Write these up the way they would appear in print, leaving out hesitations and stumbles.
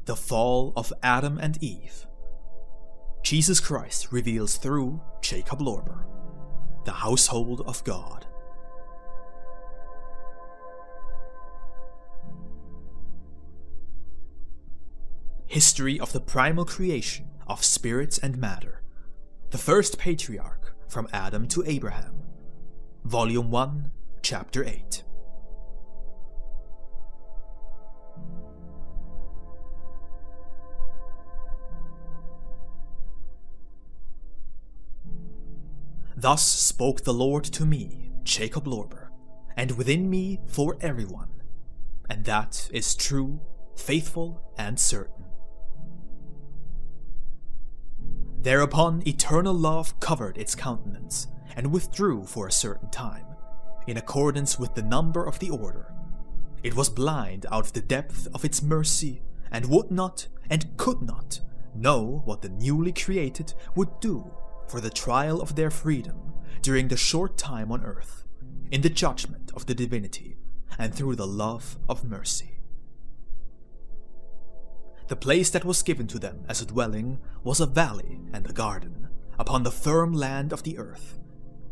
The fall of Adam and Eve. Jesus Christ reveals through Jakob Lorber, the household of God. History of the primal creation of spirits and matter. The first patriarch from Adam to Abraham. Volume 1, Chapter 8. Thus spoke the Lord to me, Jakob Lorber, and within me for everyone, and that is true, faithful, and certain. Thereupon eternal love covered its countenance, and withdrew for a certain time, in accordance with the number of the order. It was blind out of the depth of its mercy, and would not, and could not, know what the newly created would do for the trial of their freedom during the short time on earth, in the judgment of the divinity, and through the love of mercy. The place that was given to them as a dwelling was a valley and a garden, upon the firm land of the earth,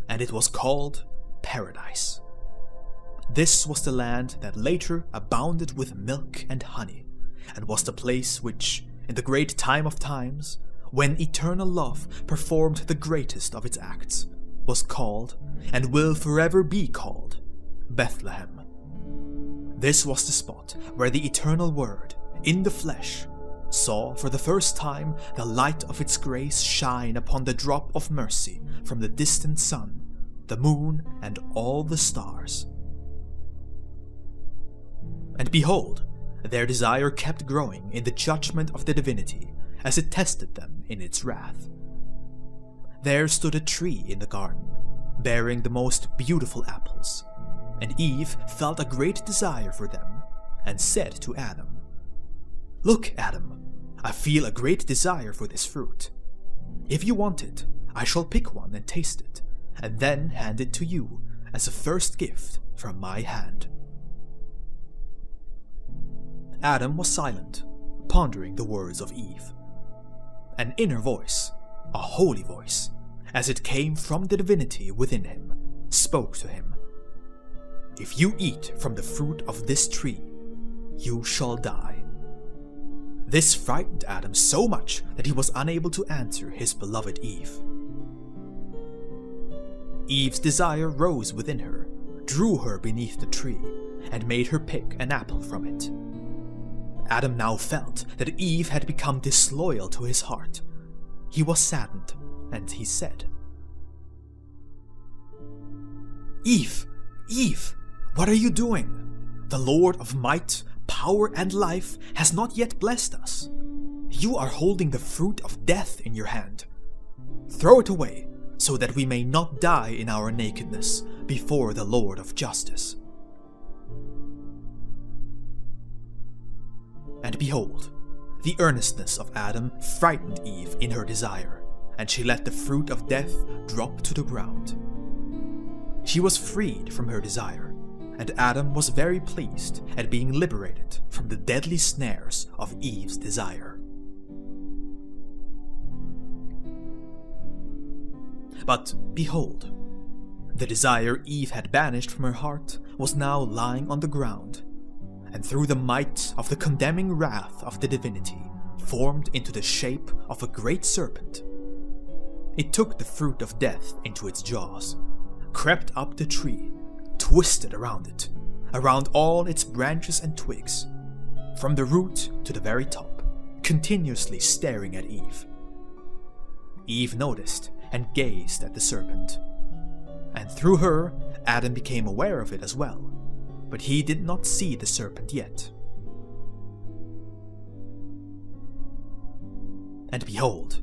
and it was called Paradise. This was the land that later abounded with milk and honey, and was the place which, in the great time of times, when eternal love performed the greatest of its acts, was called, and will forever be called, Bethlehem. This was the spot where the eternal Word, in the flesh, saw for the first time the light of its grace shine upon the drop of mercy from the distant sun, the moon, and all the stars. And behold, their desire kept growing in the judgment of the divinity, as it tested them in its wrath. There stood a tree in the garden, bearing the most beautiful apples, and Eve felt a great desire for them, and said to Adam, "Look, Adam, I feel a great desire for this fruit. If you want it, I shall pick one and taste it, and then hand it to you as a first gift from my hand." Adam was silent, pondering the words of Eve. An inner voice, a holy voice, as it came from the divinity within him, spoke to him. "If you eat from the fruit of this tree, you shall die." This frightened Adam so much that he was unable to answer his beloved Eve. Eve's desire rose within her, drew her beneath the tree, and made her pick an apple from it. Adam now felt that Eve had become disloyal to his heart. He was saddened, and he said, "Eve, Eve, what are you doing? The Lord of might, power, and life has not yet blessed us. You are holding the fruit of death in your hand. Throw it away, so that we may not die in our nakedness before the Lord of justice." And behold, the earnestness of Adam frightened Eve in her desire, and she let the fruit of death drop to the ground. She was freed from her desire, and Adam was very pleased at being liberated from the deadly snares of Eve's desire. But behold, the desire Eve had banished from her heart was now lying on the ground, and through the might of the condemning wrath of the divinity, formed into the shape of a great serpent. It took the fruit of death into its jaws, crept up the tree, twisted around it, around all its branches and twigs, from the root to the very top, continuously staring at Eve. Eve noticed and gazed at the serpent, and through her, Adam became aware of it as well, but he did not see the serpent yet. And behold,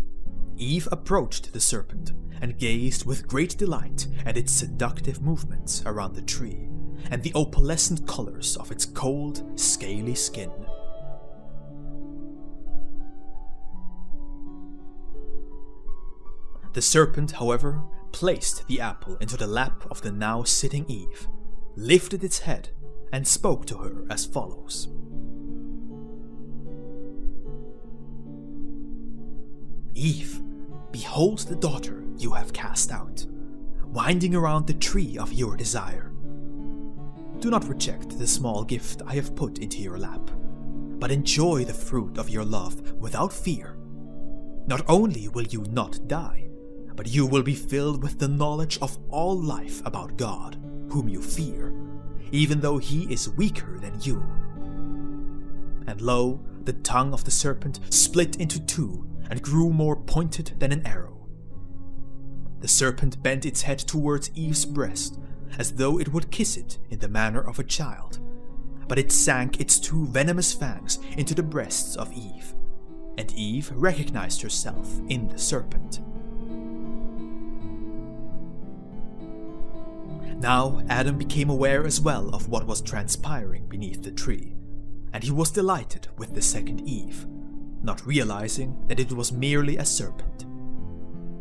Eve approached the serpent and gazed with great delight at its seductive movements around the tree and the opalescent colors of its cold, scaly skin. The serpent, however, placed the apple into the lap of the now sitting Eve, lifted its head, and spoke to her as follows. Eve, behold the daughter you have cast out, winding around the tree of your desire. Do not reject the small gift I have put into your lap, but enjoy the fruit of your love without fear. Not only will you not die, but you will be filled with the knowledge of all life about God, whom you fear, even though he is weaker than you. And lo, the tongue of the serpent split into two and grew more pointed than an arrow. The serpent bent its head towards Eve's breast, as though it would kiss it in the manner of a child, but it sank its two venomous fangs into the breasts of Eve, and Eve recognized herself in the serpent. Now Adam became aware as well of what was transpiring beneath the tree, and he was delighted with the second Eve, not realizing that it was merely a serpent.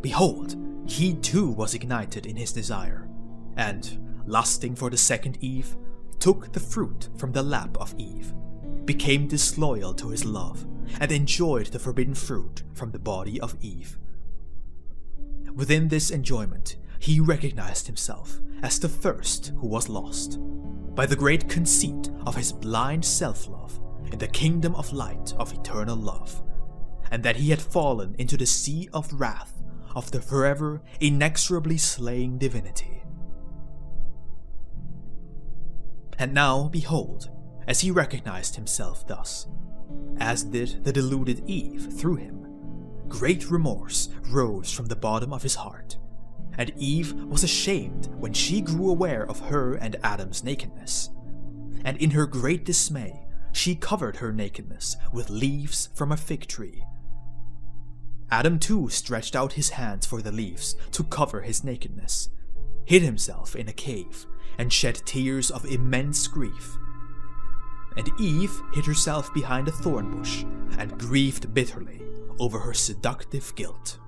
Behold, he too was ignited in his desire, and, lusting for the second Eve, took the fruit from the lap of Eve, became disloyal to his love, and enjoyed the forbidden fruit from the body of Eve. Within this enjoyment, he recognized himself as the first who was lost, by the great conceit of his blind self-love in the kingdom of light of eternal love, and that he had fallen into the sea of wrath of the forever inexorably slaying divinity. And now, behold, as he recognized himself thus, as did the deluded Eve through him, great remorse rose from the bottom of his heart, and Eve was ashamed when she grew aware of her and Adam's nakedness, and in her great dismay she covered her nakedness with leaves from a fig tree. Adam too stretched out his hands for the leaves to cover his nakedness, hid himself in a cave, and shed tears of immense grief. And Eve hid herself behind a thorn bush and grieved bitterly over her seductive guilt.